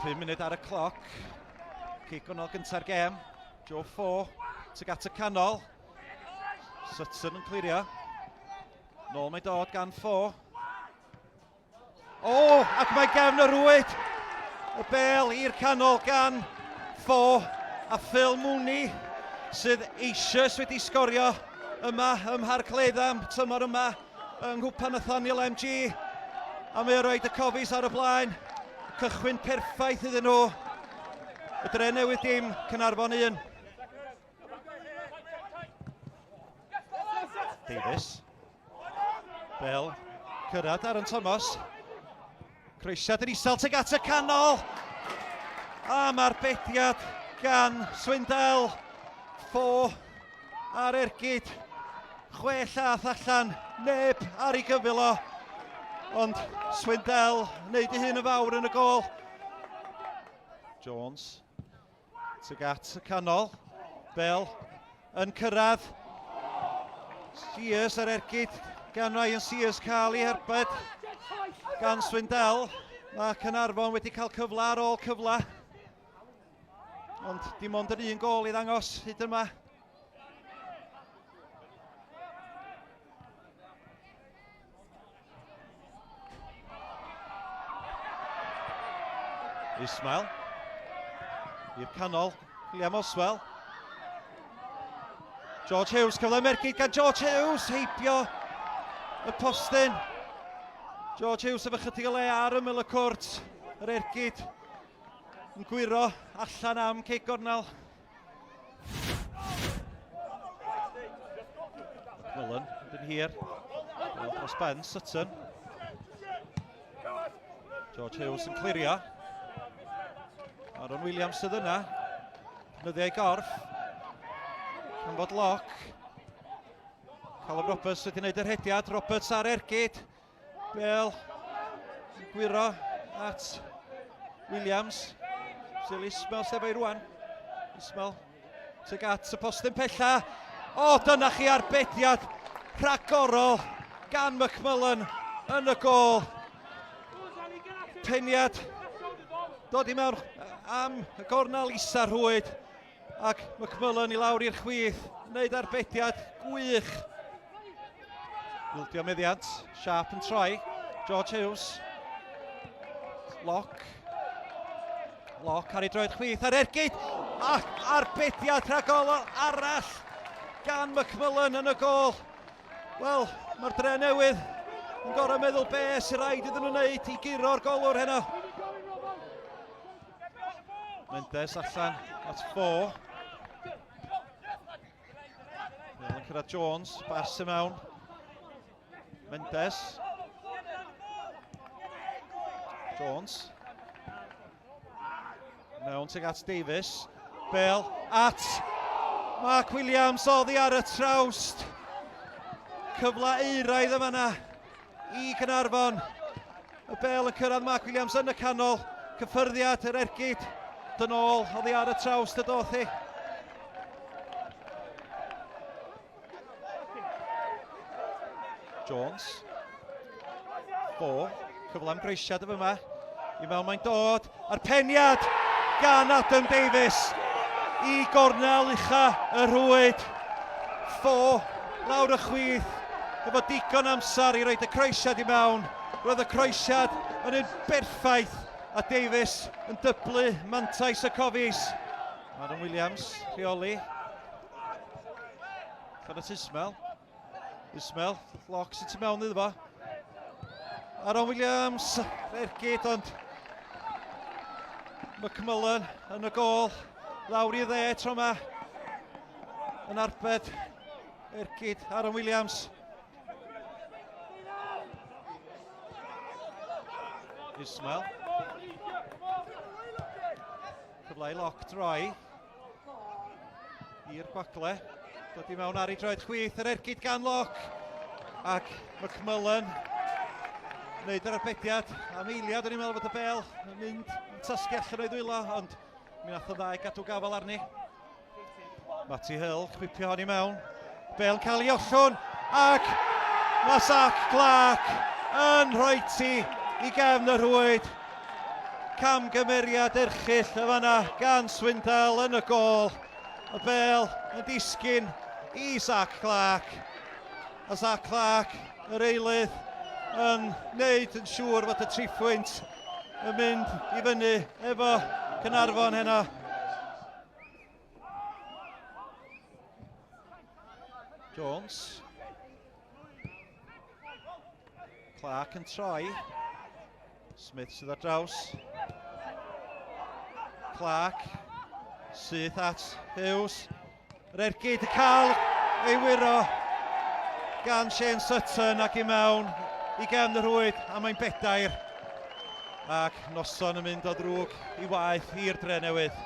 5 munud ar y cloc. Cic gwnol gynta'r gêm. Joe 4, tuag at y canol. Sutton yn clirio. Nôl mae dod gan 4. Ac mae gefn y rwyd. Y bel i'r canol gan 4. A Phil Mooney sydd eisoes wedi sgorio yma ym Mharcledda am tymor yma yng Nghwpan Nathaniel MG. A mae o roed y cofis ar y blaen. Cychwyn perffaith iddyn nhw. Y Drenewydd dim, Caernarfon 1. Davies. Bell. Cyrraedd Aaron Thomas. Croesiad yn isel tuag at y canol. A mae'r bediad gan Swindell. 4 ar ergyd. 6 llath allan. Neb ar ei gyfil o. Ond Swindell wneud ei hun y fawr yn y gôl. Jones. Tuag at y canol. Bell yn cyrraedd. Sears ar ergyd gan Ryan Sears cael ei herbed gan Swindell. Mae Caernarfon wedi cael cyfle ar ôl cyfle. Ond dim ond yr un gôl i ddangos hyd yma. Ismail. I'r canol. Liam Oswell. George Hughes, cyfle mergyd gan George Hughes, heibio y postyn. George Hughes efo chydig o le ar ymyl y cwrt. Yr ergyd yn gwiro allan am Cig Gornel. Millen yn hir. Dros ben, Sutton. George Hughes yn clirio. Aaron Williams sydd yna. Nyddiau gorff. Can bod loc. Callum Roberts wedi wneud yr hediad. Roberts ar ergyd. Bell. Gwiro at Williams. Sy'n Ismail sef ei rwan. Ismail. Tuag at y postyn pella. Dyna chi arbediad rhagorol gan McMullen yn y gôl. Peniad dod i mewn am y gornel isa rhwyd. Ac McMullen i lawr i'r chwith, wneud arbediad gwych. Ildio meddiant, Sharp yn troi, George Hughes. Lock ar ei droed chwith ar ergyd. Ac arbediad rhagorol arall gan McMullen yn y gôl. Wel, mae'r Drenewydd yn gorau meddwl be sy'n rhaid iddyn nhw wneud i guro'r golwr heno. Mendes allan at 4. Yn cyrraedd Jones, bas y mewn. Mendes. Jones. Mewn tuag at Davies. Bell at Mark Williams oddi ar y trawst. Cyfle euraidd yma yna i Caernarfon. Y Bell yn cyrraedd Mark Williams yn y canol. Cyffyrddiad yr ergyd. Dyn ôl oddi ar y trawst y dothi. Jones. 4. Cyfle am greisiad efo yma. I mewn mae'n dod. A'r peniad gan Adam Davies. I gornel ucha y rhwyd. 4. Lawr y chwith. Efo digon amser i roed y croesiad i mewn. Roedd y croesiad yn un berffaith. A Davies yn dyblu mantais y cofis. Aaron Williams, rheoli. Llanat Ismail. Ismail, loc sy'n mewn iddo fo. Aaron Williams, ergyd, ond McMullen yn y gôl. Lawr i dde tro yma. Yn arbed. Ergyd, Aaron Williams. Ismail. Cyfle i loc droi. I'r gwagle. Dod i mewn ar ei droed chwith, yr ergyd gan loc. Ac McMullen wneud yr arbediad am eiliad, o'n i'n meddwl bod y Bell yn mynd yn tasgu allan o'i ddwylo, ond mi nath o ddau gadw gafel arni. Matty Hill, chwipio hon i mewn. Bell yn cael ei ollwn, ac mae Zach Clark yn rhoi ti i gefn y rhwyd. camgymeriad erchyll y fanna gan Swindell yn y gôl. Y bel yn disgyn i Zach Clarke. A Zach Clarke, yr eilydd, yn neud yn siŵr fod y triphwynt yn mynd i fyny efo Caernarfon heno. Jones. Clarke yn troi. Smith sydd ar draws. Clarke sydd at Hughes. Yr ergyd y cael ei wiro gan Shane Sutton ac i mewn i gefn y rwyd a mae'n bedair. Ac noson yn mynd o ddrwg i waith i'r Drenewydd.